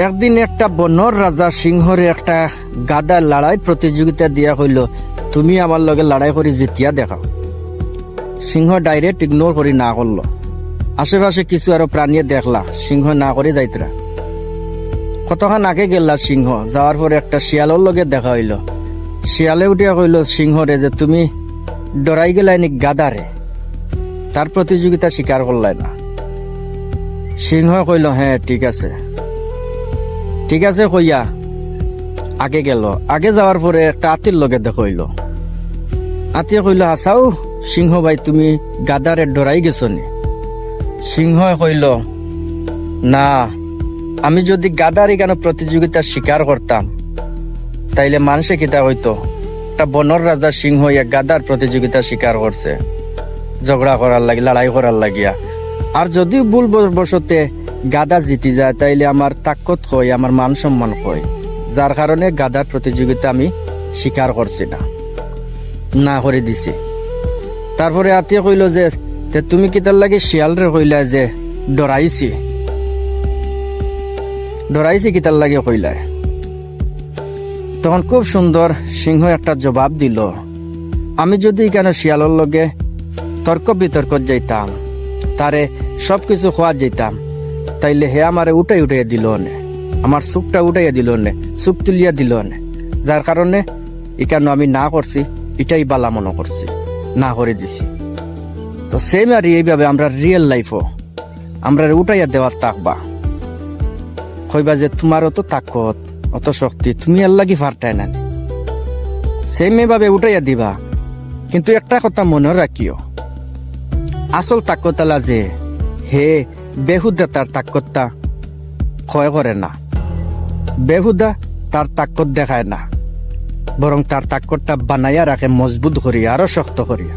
একদিন একটা বনর রাজা সিংহরে একটা গাদার লড়াই প্রতিযোগিতা দিয়া হইল, তুমি আমার লগে লড়াই করে জিতিয়া দেখাও। সিংহ ডাইরেক্ট ইগনোর করি না করলো। আশেপাশে কিছু আরো প্রাণী দেখলা, সিংহ না করে যাইতরা। কতক্ষণ আগে গেলা সিংহ, যাওয়ার পরে একটা শিয়ালের লগে দেখা হইল। শিয়ালে উঠিয়া কইল সিংহরে যে তুমি ডরাই গেলাই নি গাদারে, তার প্রতিযোগিতা স্বীকার করলাই না। সিংহ কইল হ্যাঁ ঠিক আছে কইয়া আগে গেল। আগে যাওয়ার পরে একটা আতির লগে দেখা হইল। আতিয়ে কইল আসাও সিংহ ভাই, তুমি গাদারে ডরাই গেছো নি? সিংহ কইল না, আমি যদি গাদার কেন প্রতিযোগিতা স্বীকার করতাম তাইলে মানুষে কিতা হইতো, একটা বনর রাজা সিংহ এক গাদার প্রতিযোগিতা স্বীকার করছে ঝগড়া করার লাগি, লড়াই করার লাগিয়া। আর যদি ভুল বশতে গাদা জিতি যায় তাইলে আমার তাকত কই, আমার মান সম্মান কই, যার কারণে গাদার প্রতিযোগিতা আমি স্বীকার করছি না করে দিছি। তারপরে আত্মীয় কইল যে তুমি কিতার লাগে শিয়ালরে কইলা যে ডরাইছি কিতার লাগে কইলায়। তখন খুব সুন্দর সিংহ একটা জবাব দিল, আমি যদি কেন শিয়ালের লগে তর্ক বিতর্ক যাইতাম, তারে সবকিছু খোয়া যেতাম, তাইলে হে আমারে উঠাইয়া দিল নে, আমার সুখটা উঠাইয়া দিল নে, সুখ তুলিয়া দিল নে, যার কারণে এখানে আমি না করছি, এটাই বালা মনে করছি, না করে দিছি। তো সেম আর এইভাবে আমরা রিয়েল লাইফও আমরা উঠাইয়া দেওয়ার তাকবা, কইবা যে তোমারও তো তাকত, অত শক্তি, তুমি আর লাগি ফারটাই না, সেম এভাবে উঠাইয়া দিবা। কিন্তু একটা কথা মনে রাখিও, আসল তাকতালা যে হে বেহুদা তার তাকতটা ক্ষয় করে না, বেহুদা তার তাকত দেখায় না, বরং তার তাকতটা বানাইয়া রাখে মজবুত করিয়া, আরো শক্ত করিয়া।